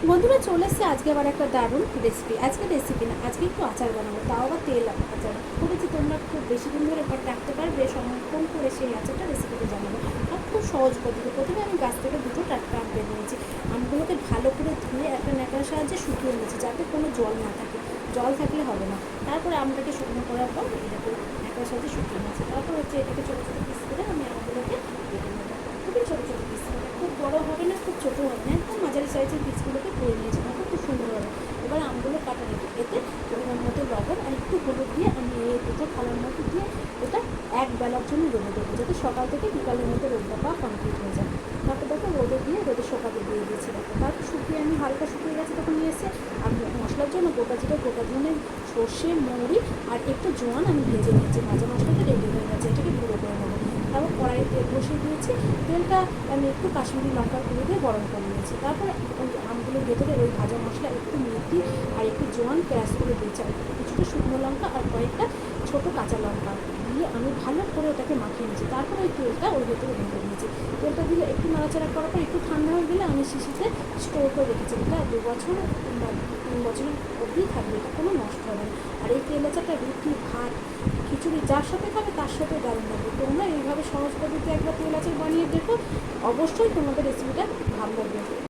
বন্ধুরা চলে এসছে আজকে আবার একটা দারুণ রেসিপি। আজকে রেসিপি না, আজকে একটু আচার বানাবো, তাও আবার তেল আচার করেছি। তোমরা খুব বেশি দিন ধরে ঘর রাখতে পারবে, সংরক্ষণ করে সেই আচারটা রেসিপিতে জানাবো। আর খুব সহজ পদ্ধতি। প্রথমে আমি গাছ থেকে দুটো টাটকা আম বের নিয়েছি। আমগুলোকে ভালো করে ধুয়ে একটা ন্যাকড়ার সাহায্যে শুকিয়ে নিয়েছি, যাতে কোনো জল না থাকে। জল থাকলে হবে না। তারপরে আমটাকে শুকনো করার পর এটাকে ন্যাকড়ার সাহায্যে শুকিয়ে নিয়েছি। তারপর হচ্ছে এটাকে ছোটো ছোটো পিস করে আমি আমগুলোকে কেটে নেবো। খুবই ছোটো ছোটো পিস, খুব বড়ো হবে না, খুব ছোটো হবে না, একদম মাঝারি সাইজের পিসগুলোকে করে নিয়েছি। দেখো খুব সুন্দর হবে। এবার আমগুলো কাটা রেখে এতে পরিমাণ মতো লবণ আর একটু হলুদ দিয়ে আমি এই দুটো থালার মধ্যে দিয়ে এটা এক বেলার জন্য রোদে দেবো, যাতে সকাল থেকে বিকালের মধ্যে রোদটা পাওয়া কমপ্লিট হয়ে যায়। তারপর দেখো রোদে দিয়ে রোদে শোকাতে দিয়ে দিয়েছি। দেখো তারপর শুকিয়ে আমি হালকা শুকিয়ে গেছে তখন নিয়ে এসে আমি মশলার জন্য গোটা জিরে, গোটা ধনে, সর্ষে, মৌরি আর একটু জোয়ান আমি ভেজে নিয়েছি। ভাজা মশলাটা রেডি হয়ে গেছে, এটাকে গুঁড়ো করে নেবো। তারপর কড়াইয়ে তেল বসিয়ে দিয়েছি। তেলটা আমি একটু কাশ্মীরি লঙ্কার গুঁড়ো দিয়ে গরম করে নিয়েছি। তারপরে ওই আমগুলোর ভেতরে ওই ভাজা মশলা, একটু মেথি আর একটু জোয়ান পেঁয়াজ করে দিয়েছি, আর কিছুটা শুকনো লঙ্কা আর কয়েকটা ছোটো কাঁচা লঙ্কা দিয়ে আমি ভালো করে ওটাকে মাখিয়ে নিয়েছি। তারপর ওই তেলটা ওর ভেতরে ঢেলে দিয়েছি। তেলটা দিলে একটু নাড়াচাড়া করার পর একটু ঠান্ডা হয়ে গেলে আমি শিশিতে স্টোর করে রেখেছি। এটা 2 বছর কিংবা 3 বছরের অবধি থাকবে, এটা কোনো নষ্ট হবে না। আর এই তেল আচারটা রুটি, ভাত, খিচুড়ি যার সাথে খাবে তার সাথে দারুণ লাগবে। তোমরা এইভাবে সহজ পদ্ধতিতে একবার তেল আচার বানিয়ে দেখো, অবশ্যই তোমাদের রেসিপিটা ভালো লাগবে।